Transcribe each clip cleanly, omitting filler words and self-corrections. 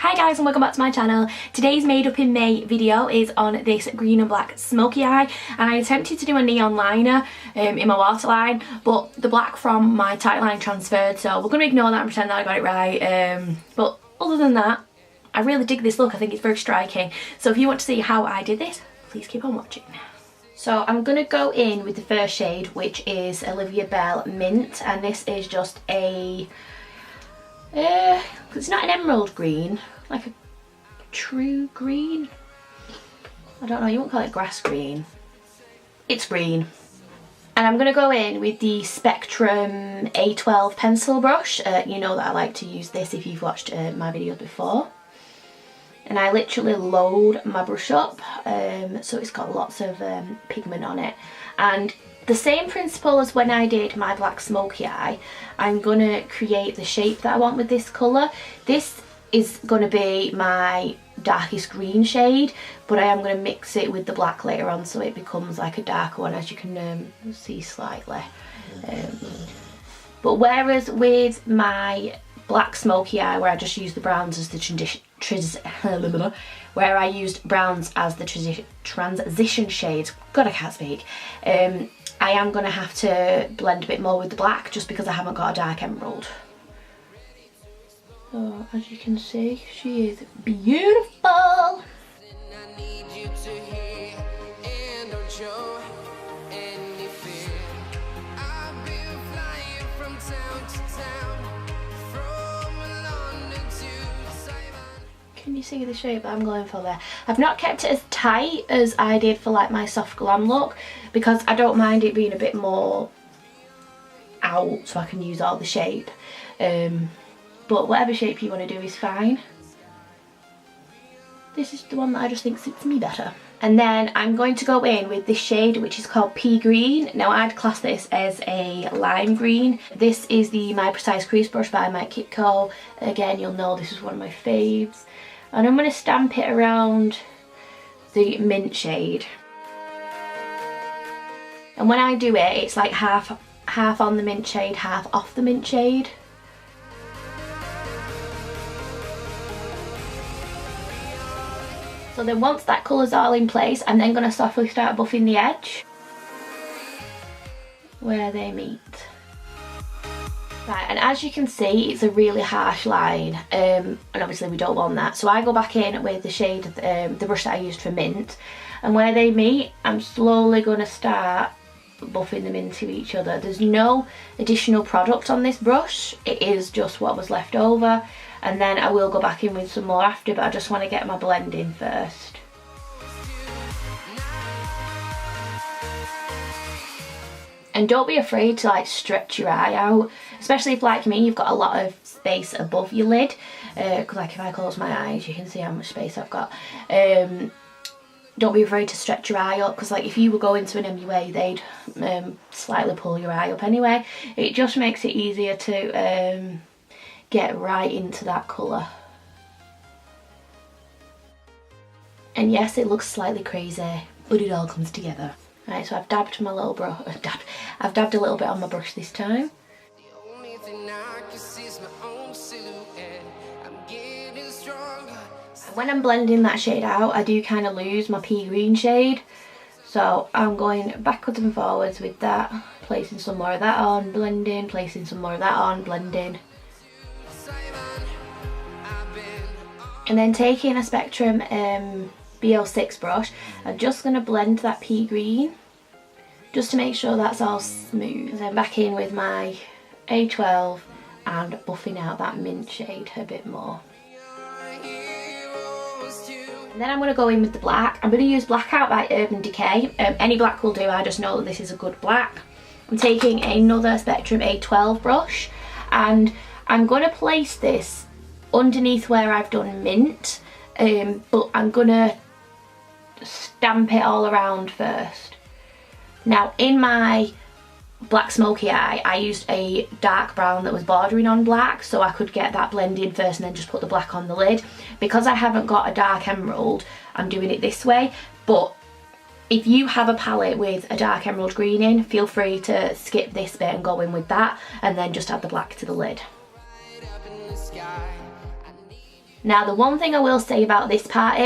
Hi guys and welcome back to my channel. Today's Made Up in May video is on this green and black smoky eye, and I attempted to do a neon liner in my waterline, but the black from my tight line transferred, so we're going to ignore that and pretend that I got it right. But other than that, I really dig this look. I think it's very striking. So if you want to see how I did this, please keep on watching. So I'm going to go in with the first shade, which is Olivia Bell Mint, and this is just a it's not an emerald green, like a true green. I don't know, you won't call it grass green. It's green. And I'm going to go in with the Spectrum A12 pencil brush. You know that I like to use this if you've watched my videos before. And I literally load my brush up, so it's got lots of pigment on it. And the same principle as when I did my black smoky eye, I'm going to create the shape that I want with this colour. This is going to be my darkest green shade, but I am going to mix it with the black later on so it becomes like a darker one, as you can see slightly. But whereas with my black smoky eye, where I just used the browns as the transition shades, God I can't speak, I am going to have to blend a bit more with the black just because I haven't got a dark emerald. So as you can see, she is beautiful. Can you see the shape that I'm going for there? I've not kept it as tight as I did for like my soft glam look, because I don't mind it being a bit more out so I can use all the shape. But whatever shape you want to do is fine. This is the one that I just think suits me better. And then I'm going to go in with this shade, which is called Pea Green. Now I'd class this as a lime green. This is the My Precise Crease brush by Mike Kitco. Again, you'll know this is one of my faves. And I'm going to stamp it around the mint shade. And when I do it, it's like half on the mint shade, half off the mint shade. So then once that colour's all in place, I'm then going to softly start buffing the edge where they meet. Right, and as you can see, it's a really harsh line, and obviously we don't want that. So I go back in with the shade, the brush that I used for mint, and where they meet, I'm slowly going to start buffing them into each other. There's no additional product on this brush, it is just what was left over, and then I will go back in with some more after, but I just want to get my blend in first. And don't be afraid to like stretch your eye out, especially if like me you've got a lot of space above your lid, because like if I close my eyes you can see how much space I've got. Don't be afraid to stretch your eye up, because like if you were going to an MUA they'd slightly pull your eye up anyway. It just makes it easier to get right into that colour. And yes, it looks slightly crazy, but it all comes together. Right, so I've dabbed my little brush. I've dabbed a little bit on my brush this time. When I'm blending that shade out, I do kind of lose my pea green shade. So I'm going backwards and forwards with that, placing some more of that on, blending, placing some more of that on, blending. And then taking a Spectrum B06 brush, I'm just going to blend that pea green just to make sure that's all smooth. And then back in with my A12 and buffing out that mint shade a bit more. And then I'm going to go in with the black. I'm going to use Blackout by Urban Decay. Any black will do, I just know that this is a good black. I'm taking another Spectrum A12 brush and I'm going to place this underneath where I've done mint, but I'm going to stamp it all around first. Now in my black smoky eye I used a dark brown that was bordering on black, so I could get that blend in first and then just put the black on the lid. Because I haven't got a dark emerald, I'm doing it this way, but if you have a palette with a dark emerald green in, feel free to skip this bit and go in with that and then just add the black to the lid. Now the one thing I will say about this part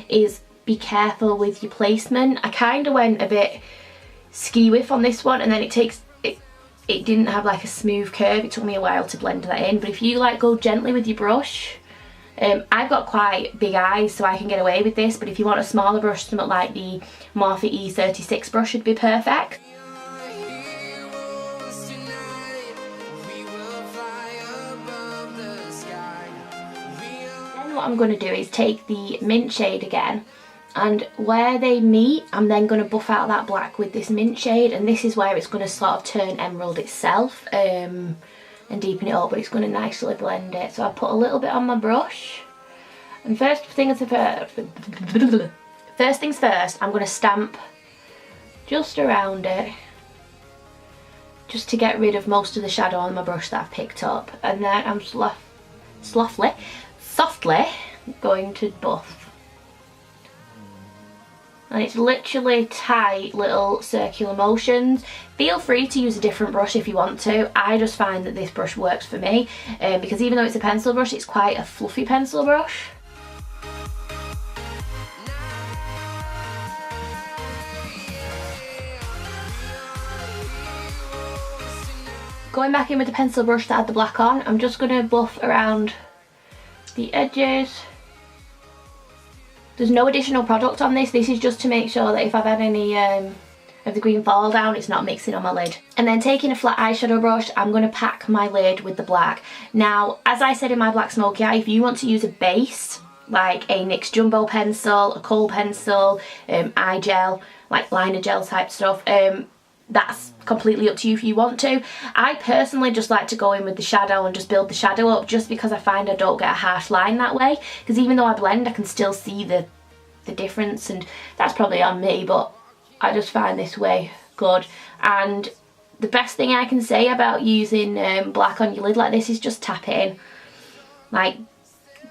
is be careful with your placement. I kind of went a bit ski-whiff on this one, and then it didn't have like a smooth curve. It took me a while to blend that in, but if you like go gently with your brush, I've got quite big eyes so I can get away with this, but if you want a smaller brush, something like the Morphe E36 brush would be perfect. Then what I'm going to do is take the mint shade again, and where they meet I'm then going to buff out that black with this mint shade, and this is where it's going to sort of turn emerald itself and deepen it up, but it's going to nicely blend it. So I put a little bit on my brush, and first things first, I'm going to stamp just around it, just to get rid of most of the shadow on my brush that I've picked up, and then I'm softly going to buff. And it's literally tight little circular motions. Feel free to use a different brush if you want to. I just find that this brush works for me, because even though it's a pencil brush, it's quite a fluffy pencil brush. Going back in with the pencil brush that had the black on, I'm just going to buff around the edges. There's no additional product on this. This is just to make sure that if I've had any of the green fall down, it's not mixing on my lid. And then taking a flat eyeshadow brush, I'm going to pack my lid with the black. Now, as I said in my Black Smoky Eye, if you want to use a base, like a NYX Jumbo pencil, a kohl pencil, eye gel, like liner gel type stuff, that's completely up to you if you want to. I personally just like to go in with the shadow and just build the shadow up, just because I find I don't get a harsh line that way, because even though I blend I can still see the difference, and that's probably on me, but I just find this way good. And the best thing I can say about using black on your lid like this is just tap it in, like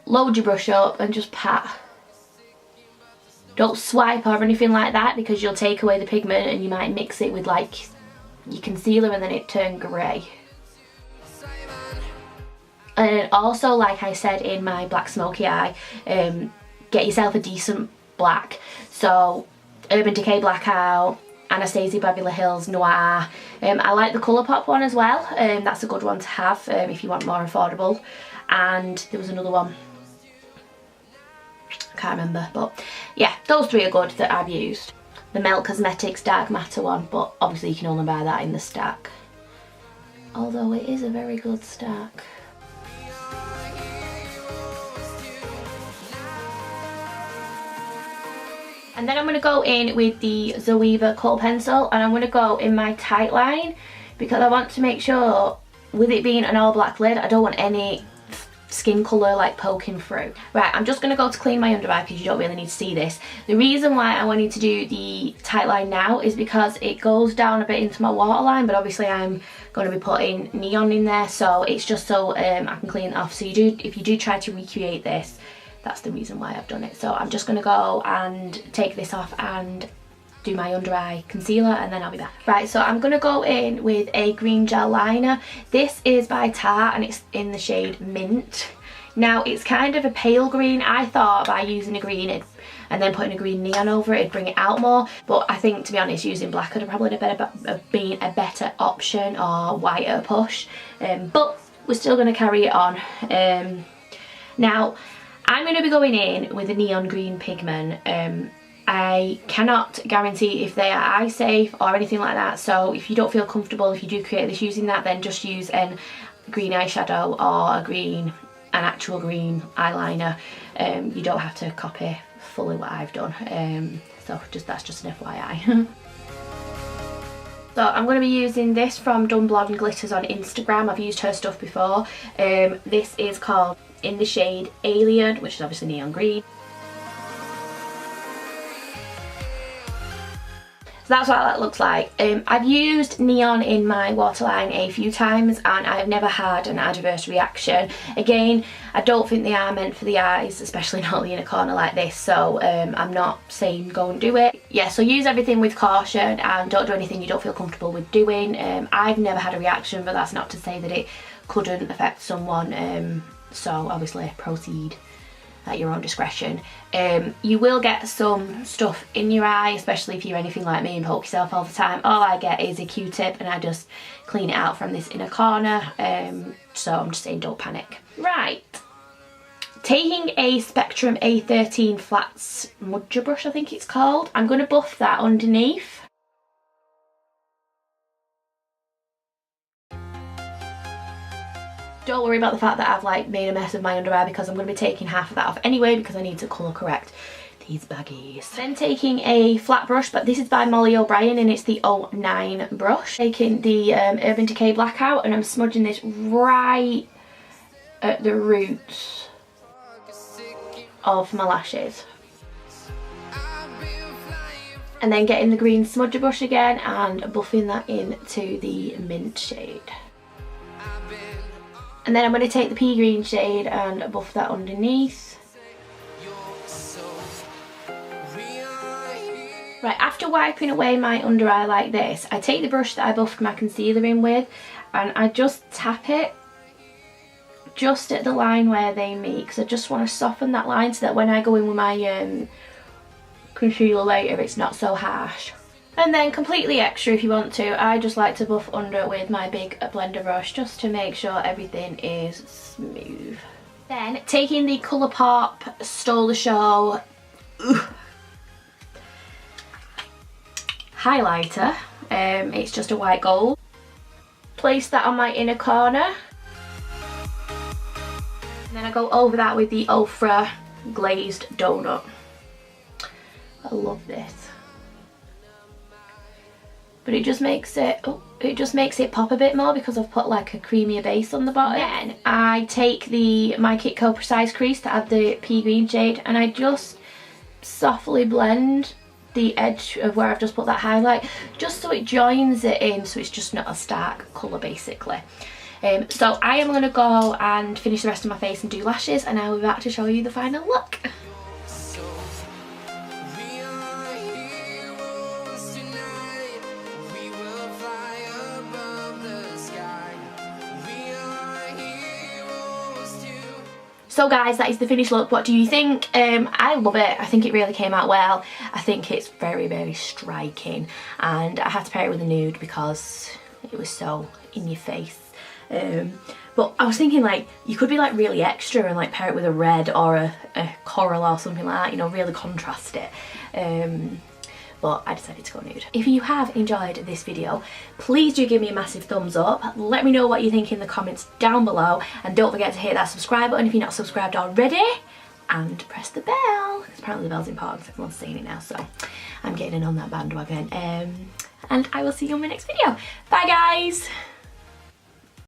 load your brush up and just pat. Don't swipe or anything like that, because you'll take away the pigment and you might mix it with like your concealer and then it turn grey. And also, like I said in my Black Smoky Eye, get yourself a decent black. So Urban Decay Blackout, Anastasia Beverly Hills Noir. I like the Colourpop one as well. That's a good one to have if you want more affordable. And there was another one, I can't remember, but yeah, those three are good that I've used. The Melt Cosmetics Dark Matter one, but obviously you can only buy that in the stack, although it is a very good stack. And then I'm going to go in with the Zoeva kohl pencil, and I'm going to go in my tight line, because I want to make sure, with it being an all black lid, I don't want any skin colour like poking through. Right, I'm just going to go to clean my under eye, because you don't really need to see this. The reason why I wanted to do the tight line now is because it goes down a bit into my waterline, but obviously I'm going to be putting neon in there, so it's just so I can clean it off. So if you do try to recreate this, that's the reason why I've done it. So I'm just going to go and take this off and do my under eye concealer, and then I'll be back. Right, so I'm going to go in with a green gel liner. This is by Tarte and it's in the shade Mint. Now it's kind of a pale green. I thought by using a green and then putting a green neon over it, it'd bring it out more, but I think, to be honest, using black would have probably been a better option, or whiter push, but we're still going to carry it on. Now I'm going to be going in with a neon green pigment. I cannot guarantee if they are eye safe or anything like that, so if you don't feel comfortable, if you do create this using that, then just use a green eyeshadow or an actual green eyeliner. You don't have to copy fully what I've done, so that's just an FYI. So I'm going to be using this from Dumb Blonde Glitters on Instagram. I've used her stuff before. This is called in the shade Alien, which is obviously neon green. So that's what that looks like. I've used neon in my waterline a few times and I've never had an adverse reaction. Again, I don't think they are meant for the eyes, especially not in a corner like this, so I'm not saying go and do it. Yeah, so use everything with caution and don't do anything you don't feel comfortable with doing. I've never had a reaction, but that's not to say that it couldn't affect someone, so obviously proceed at your own discretion. You will get some stuff in your eye, especially if you're anything like me and poke yourself all the time. All I get is a Q-tip and I just clean it out from this inner corner. So I'm just saying, don't panic. Right, taking a Spectrum A13 flat smudger brush, I think it's called. I'm going to buff that underneath. Don't worry about the fact that I've like made a mess of my under eye, because I'm going to be taking half of that off anyway because I need to colour correct these baggies. Then taking a flat brush, but this is by Molly O'Brien and it's the 09 brush. Taking the Urban Decay Blackout and I'm smudging this right at the roots of my lashes. And then getting the green smudger brush again and buffing that into the mint shade. And then I'm going to take the pea green shade and buff that underneath. Right, after wiping away my under eye like this, I take the brush that I buffed my concealer in with and I just tap it just at the line where they meet, because I just want to soften that line so that when I go in with my concealer later it's not so harsh. And then completely extra if you want to, I just like to buff under with my big blender brush just to make sure everything is smooth. Then taking the Colourpop Stole the Show highlighter, it's just a white gold. Place that on my inner corner. And then I go over that with the Ofra Glazed Donut. I love this. But it just makes it, pop a bit more because I've put like a creamier base on the bottom. Then I take my Kitco Precise Crease to add the pea green shade and I just softly blend the edge of where I've just put that highlight, just so it joins it in, so it's just not a stark colour basically. So I am going to go and finish the rest of my face and do lashes, and I'll be back to show you the final look. So guys, that is the finished look. What do you think? I love it. I think it really came out well. I think it's very, very striking, and I had to pair it with a nude because it was so in your face. But I was thinking like you could be like really extra and like pair it with a red or a coral or something like that, you know, really contrast it. But I decided to go nude. If you have enjoyed this video, please do give me a massive thumbs up. Let me know what you think in the comments down below, and don't forget to hit that subscribe button if you're not subscribed already, and press the bell, because apparently the bell's important because everyone's saying it now, so I'm getting in on that bandwagon. And I will see you in my next video. Bye guys!